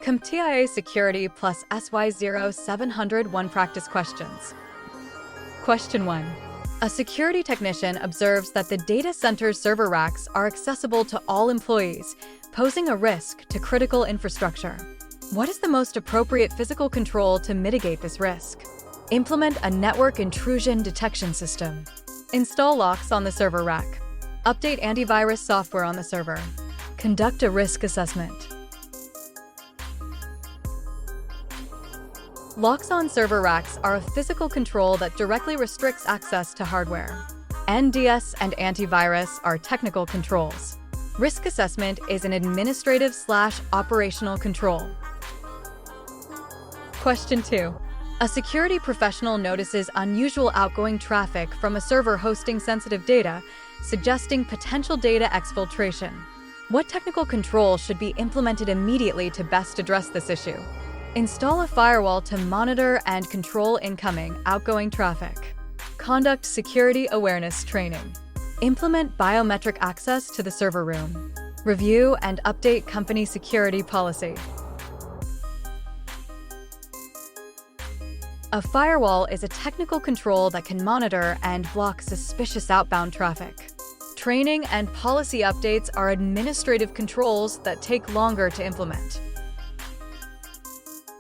CompTIA Security SY0-701 Practice Questions. Question 1. A security technician observes that the data center's server racks are accessible to all employees, posing a risk to critical infrastructure. What is the most appropriate physical control to mitigate this risk? Implement a network intrusion detection system. Install locks on the server rack. Update antivirus software on the server. Conduct a risk assessment. Locks on server racks are a physical control that directly restricts access to hardware. NDS and antivirus are technical controls. Risk assessment is an administrative/operational control. Question 2. A security professional notices unusual outgoing traffic from a server hosting sensitive data, suggesting potential data exfiltration. What technical control should be implemented immediately to best address this issue? Install a firewall to monitor and control incoming, outgoing traffic. Conduct security awareness training. Implement biometric access to the server room. Review and update company security policy. A firewall is a technical control that can monitor and block suspicious outbound traffic. Training and policy updates are administrative controls that take longer to implement.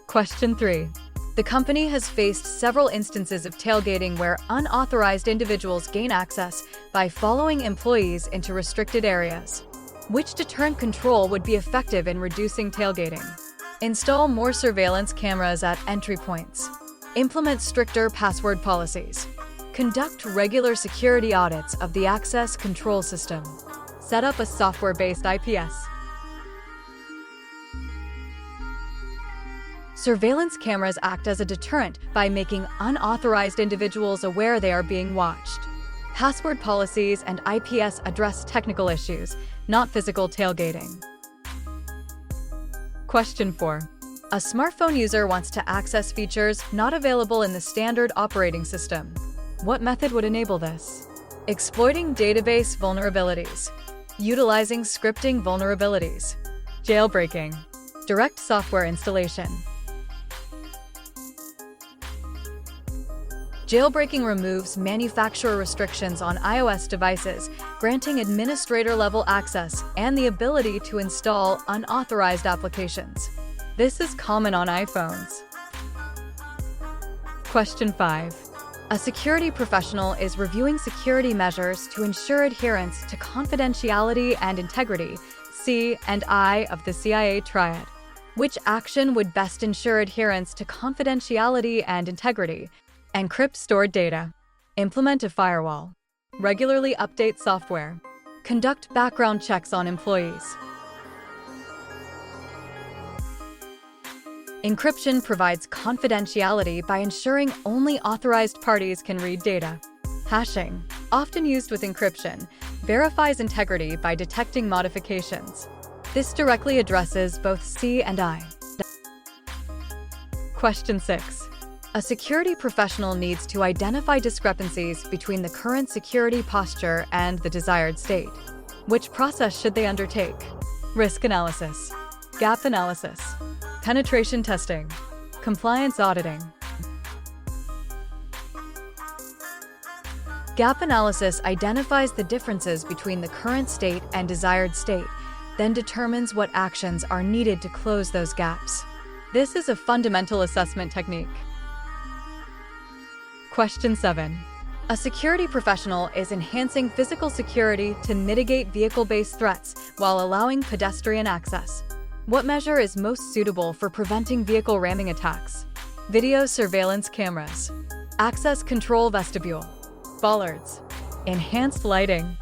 Question 3. The company has faced several instances of tailgating where unauthorized individuals gain access by following employees into restricted areas. Which deterrent control would be effective in reducing tailgating? Install more surveillance cameras at entry points. Implement stricter password policies. Conduct regular security audits of the access control system. Set up a software-based IPS. Surveillance cameras act as a deterrent by making unauthorized individuals aware they are being watched. Password policies and IPS address technical issues, not physical tailgating. Question 4. A smartphone user wants to access features not available in the standard operating system. What method would enable this? Exploiting database vulnerabilities. Utilizing scripting vulnerabilities. Jailbreaking. Direct software installation. Jailbreaking removes manufacturer restrictions on iOS devices, granting administrator-level access and the ability to install unauthorized applications. This is common on iPhones. Question 5. A security professional is reviewing security measures to ensure adherence to confidentiality and integrity, C and I of the CIA triad. Which action would best ensure adherence to confidentiality and integrity? Encrypt stored data. Implement a firewall. Regularly update software. Conduct background checks on employees. Encryption provides confidentiality by ensuring only authorized parties can read data. Hashing, often used with encryption, verifies integrity by detecting modifications. This directly addresses both C and I. Question 6. A security professional needs to identify discrepancies between the current security posture and the desired state. Which process should they undertake? Risk analysis, gap analysis, penetration testing, compliance auditing. Gap analysis identifies the differences between the current state and desired state, then determines what actions are needed to close those gaps. This is a fundamental assessment technique. Question 7. A security professional is enhancing physical security to mitigate vehicle-based threats while allowing pedestrian access. What measure is most suitable for preventing vehicle ramming attacks? Video surveillance cameras. Access control vestibule. Bollards. Enhanced lighting.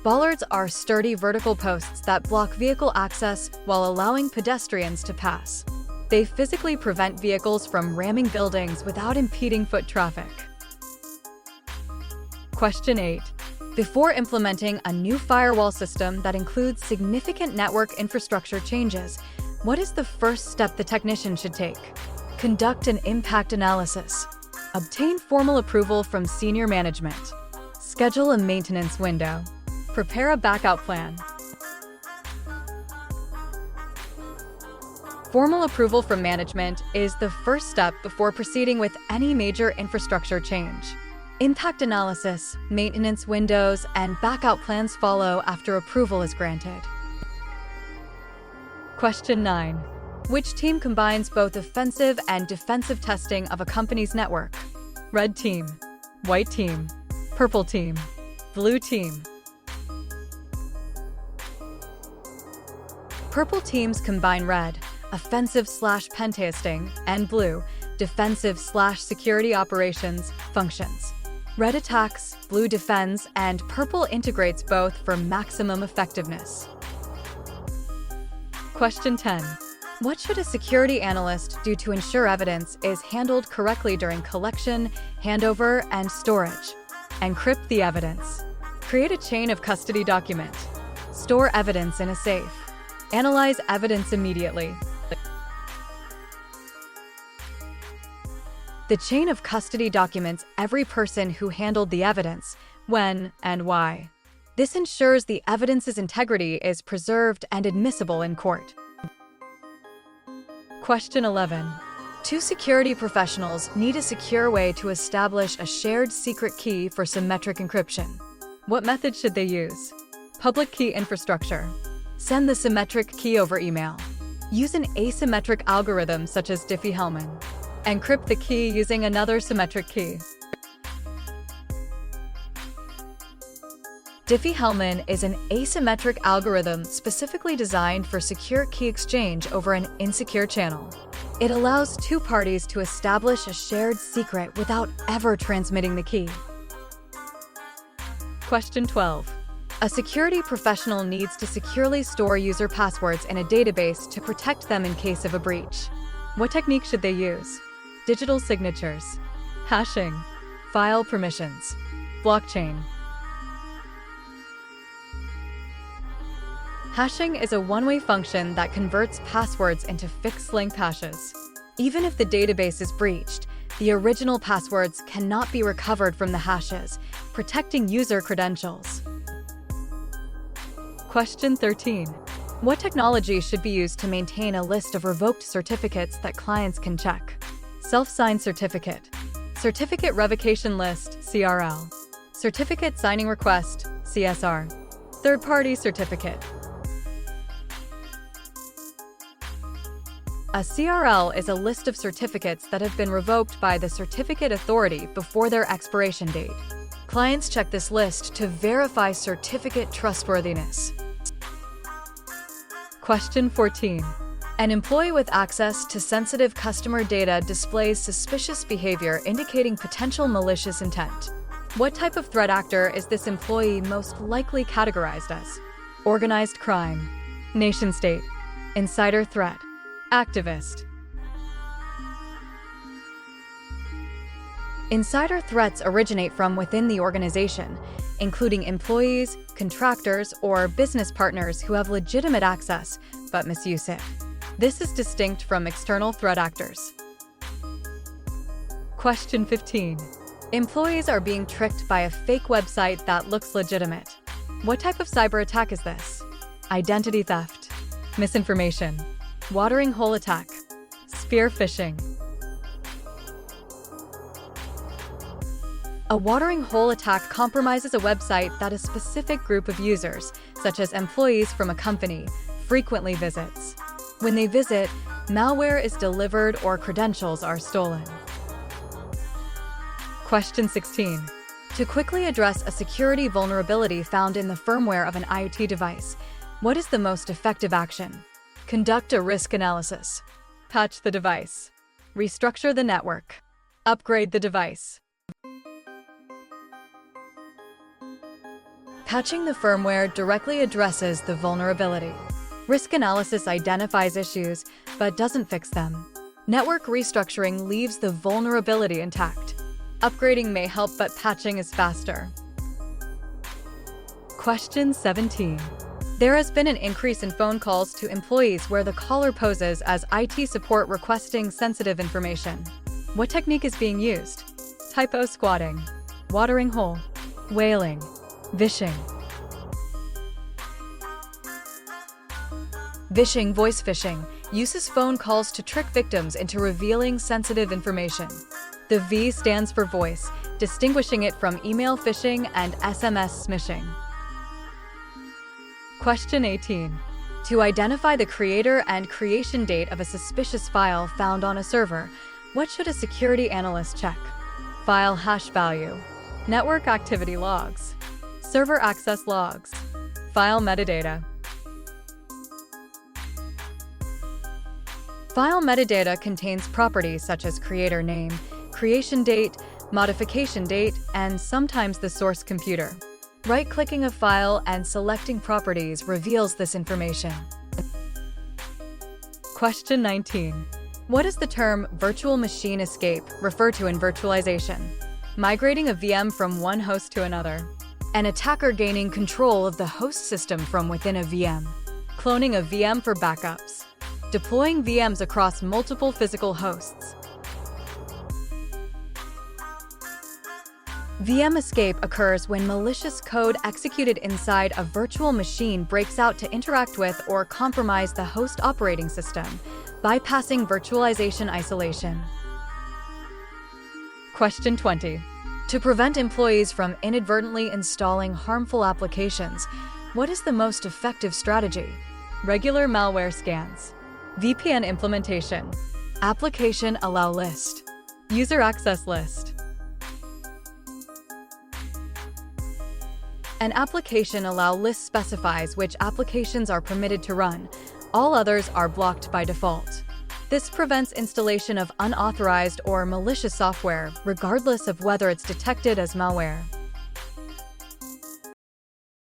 Bollards are sturdy vertical posts that block vehicle access while allowing pedestrians to pass. They physically prevent vehicles from ramming buildings without impeding foot traffic. Question 8. Before implementing a new firewall system that includes significant network infrastructure changes, what is the first step the technician should take? Conduct an impact analysis. Obtain formal approval from senior management. Schedule a maintenance window. Prepare a backup plan. Formal approval from management is the first step before proceeding with any major infrastructure change. Impact analysis, maintenance windows, and backup plans follow after approval is granted. Question 9. Which team combines both offensive and defensive testing of a company's network? Red team, white team, purple team, blue team. Purple teams combine red, offensive/pen testing, and blue, defensive/security operations functions. Red attacks, blue defends, and purple integrates both for maximum effectiveness. Question 10. What should a security analyst do to ensure evidence is handled correctly during collection, handover, and storage? Encrypt the evidence. Create a chain of custody document. Store evidence in a safe. Analyze evidence immediately. The chain of custody documents every person who handled the evidence, when, and why. This ensures the evidence's integrity is preserved and admissible in court. Question 11. Two security professionals need a secure way to establish a shared secret key for symmetric encryption. What method should they use? Public key infrastructure. Send the symmetric key over email. Use an asymmetric algorithm such as Diffie-Hellman. Encrypt the key using another symmetric key. Diffie-Hellman is an asymmetric algorithm specifically designed for secure key exchange over an insecure channel. It allows two parties to establish a shared secret without ever transmitting the key. Question 12. A security professional needs to securely store user passwords in a database to protect them in case of a breach. What technique should they use? Digital signatures, hashing, file permissions, blockchain. Hashing is a one-way function that converts passwords into fixed-length hashes. Even if the database is breached, the original passwords cannot be recovered from the hashes, protecting user credentials. Question 13. What technology should be used to maintain a list of revoked certificates that clients can check? Self-signed certificate, certificate revocation list, CRL, certificate signing request, CSR, third-party certificate. A CRL is a list of certificates that have been revoked by the certificate authority before their expiration date. Clients check this list to verify certificate trustworthiness. Question 14. An employee with access to sensitive customer data displays suspicious behavior indicating potential malicious intent. What type of threat actor is this employee most likely categorized as? Organized crime, nation-state, insider threat, activist. Insider threats originate from within the organization, including employees, contractors, or business partners who have legitimate access but misuse it. This is distinct from external threat actors. Question 15. Employees are being tricked by a fake website that looks legitimate. What type of cyber attack is this? Identity theft, misinformation, watering hole attack, spear phishing. A watering hole attack compromises a website that a specific group of users, such as employees from a company, frequently visits. When they visit, malware is delivered or credentials are stolen. Question 16. To quickly address a security vulnerability found in the firmware of an IoT device, what is the most effective action? Conduct a risk analysis. Patch the device. Restructure the network. Upgrade the device. Patching the firmware directly addresses the vulnerability. Risk analysis identifies issues, but doesn't fix them. Network restructuring leaves the vulnerability intact. Upgrading may help, but patching is faster. Question 17. There has been an increase in phone calls to employees where the caller poses as IT support requesting sensitive information. What technique is being used? Typo squatting, watering hole, whaling, vishing. Vishing, voice phishing, uses phone calls to trick victims into revealing sensitive information. The V stands for voice, distinguishing it from email phishing and SMS smishing. Question 18. To identify the creator and creation date of a suspicious file found on a server, what should a security analyst check? File hash value, network activity logs, server access logs, file metadata. File metadata contains properties such as creator name, creation date, modification date, and sometimes the source computer. Right-clicking a file and selecting properties reveals this information. Question 19. What does the term virtual machine escape refer to in virtualization? Migrating a VM from one host to another. An attacker gaining control of the host system from within a VM. Cloning a VM for backups. Deploying VMs across multiple physical hosts. VM escape occurs when malicious code executed inside a virtual machine breaks out to interact with or compromise the host operating system, bypassing virtualization isolation. Question 20. To prevent employees from inadvertently installing harmful applications, what is the most effective strategy? Regular malware scans. VPN implementation. Application allow list. User access list. An application allow list specifies which applications are permitted to run. All others are blocked by default. This prevents installation of unauthorized or malicious software, regardless of whether it's detected as malware.